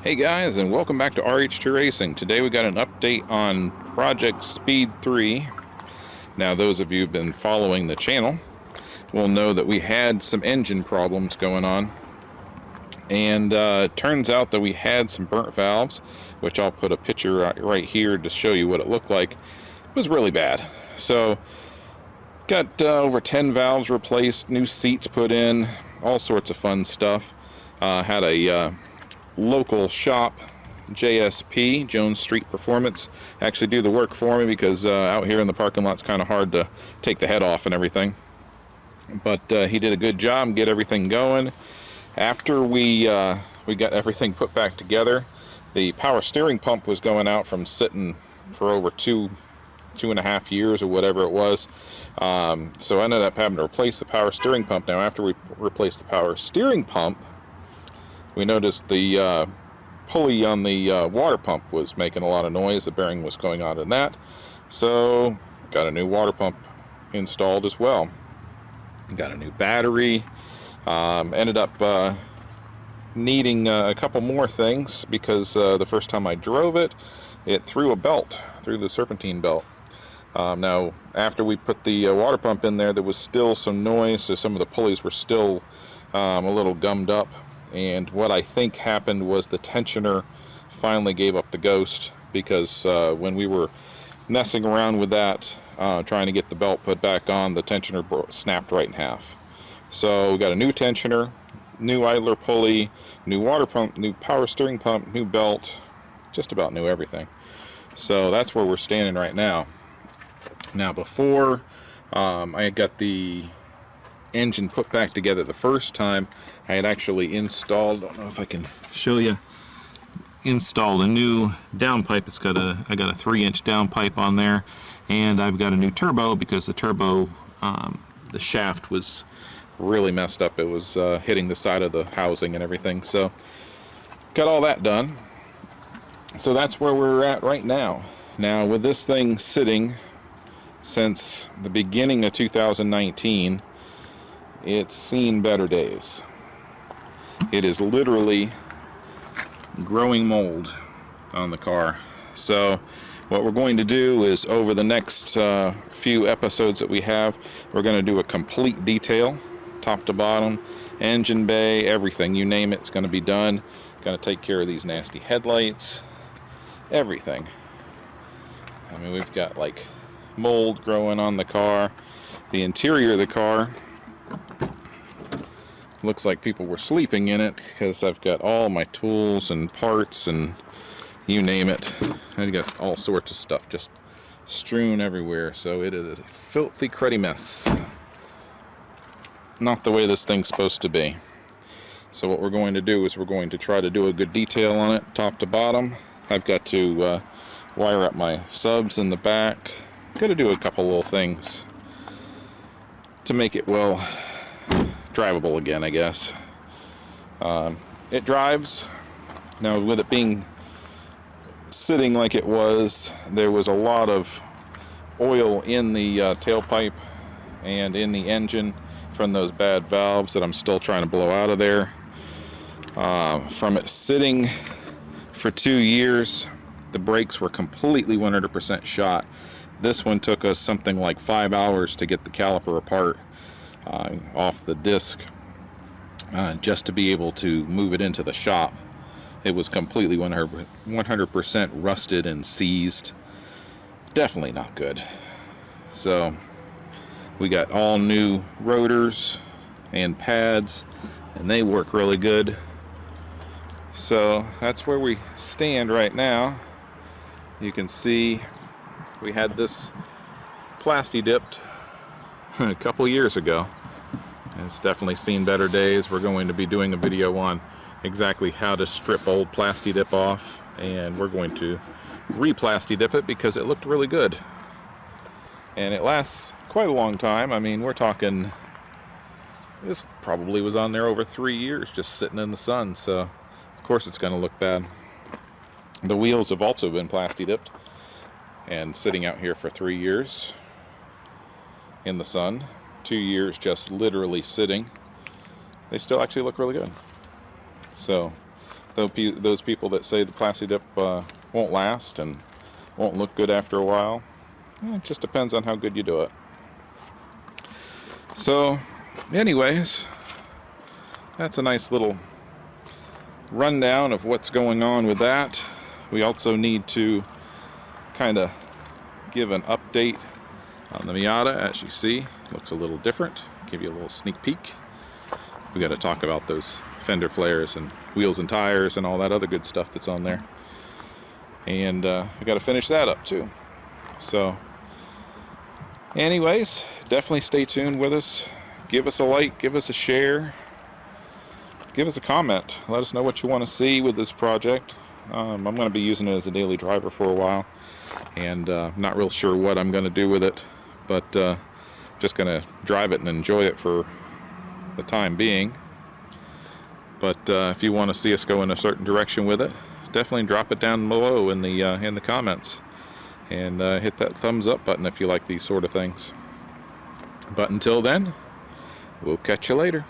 Hey guys, and welcome back to RH2 Racing. Today we got an update on Project Speed 3. Now those of you who've been following the channel will know that we had some engine problems going on. And it turns out that we had some burnt valves, which I'll put a picture right here to show you what it looked like. It was really bad. So got over 10 valves replaced, new seats put in, all sorts of fun stuff. Had a local shop, JSP, Jones Street Performance, actually do the work for me because out here in the parking lot it's kind of hard to take the head off and everything. But he did a good job, get everything going. After we got everything put back together, the power steering pump was going out from sitting for over two and a half years or whatever it was. So I ended up having to replace the power steering pump. Now after we replaced the power steering pump, we noticed the pulley on the water pump was making a lot of noise. The bearing was going on in that. So got a new water pump installed as well. Got a new battery. Ended up needing a couple more things because the first time I drove it, it threw a belt, through the serpentine belt. Now, after we put the water pump in there, there was still some noise, so some of the pulleys were still a little gummed up. And what I think happened was the tensioner finally gave up the ghost, because when we were messing around with that, trying to get the belt put back on, the tensioner snapped right in half. So we got a new tensioner, new idler pulley, new water pump, new power steering pump, new belt, just about new everything. So that's where we're standing right now. Now before I got the engine put back together the first time, I had actually installed, I don't know if I can show you, installed a new downpipe. I got a 3-inch downpipe on there, and I've got a new turbo because the turbo, the shaft was really messed up. It was hitting the side of the housing and everything. So got all that done. So that's where we're at right now. Now with this thing sitting since the beginning of 2019, it's seen better days. It is literally growing mold on the car. So what we're going to do is, over the next few episodes that we have, we're going to do a complete detail, top to bottom, engine bay, everything, you name it, it's going to be done. Going to take care of these nasty headlights, everything. I mean, we've got like mold growing on the car. The interior of the car looks like people were sleeping in it, because I've got all my tools and parts and you name it. I've got all sorts of stuff just strewn everywhere. So it is a filthy, cruddy mess. Not the way this thing's supposed to be. So what we're going to do is we're going to try to do a good detail on it, top to bottom. I've got to wire up my subs in the back. Got to do a couple little things to make it, well, drivable again, I guess. It drives. Now, with it being sitting like it was, there was a lot of oil in the tailpipe and in the engine from those bad valves that I'm still trying to blow out of there. From it sitting for 2 years, the brakes were completely 100% shot. This one took us something like 5 hours to get the caliper apart off the disc, just to be able to move it into the shop. It was completely 100% rusted and seized. Definitely not good. So we got all new rotors and pads, and they work really good. So that's where we stand right now. You can see we had this plasti dipped a couple years ago, and it's definitely seen better days. We're going to be doing a video on exactly how to strip old plasti dip off, and we're going to re-plasti dip it because it looked really good, and it lasts quite a long time. I mean, we're talking, this probably was on there over 3 years just sitting in the sun, so of course it's going to look bad. The wheels have also been plasti dipped and sitting out here for 3 years in the sun. 2 years just literally sitting. They still actually look really good. So those people that say the Classy Dip won't last and won't look good after a while. It just depends on how good you do it. So, anyways, that's a nice little rundown of what's going on with that. We also need to kind of give an update on the Miata. As you see, looks a little different. Give you a little sneak peek. We got to talk about those fender flares and wheels and tires and all that other good stuff that's on there. And we got to finish that up too. So anyways, definitely stay tuned with us. Give us a like, give us a share, give us a comment. Let us know what you want to see with this project. I'm going to be using it as a daily driver for a while, and not real sure what I'm going to do with it, but just going to drive it and enjoy it for the time being. But if you want to see us go in a certain direction with it, definitely drop it down below in the comments, and hit that thumbs up button if you like these sort of things. But until then, we'll catch you later.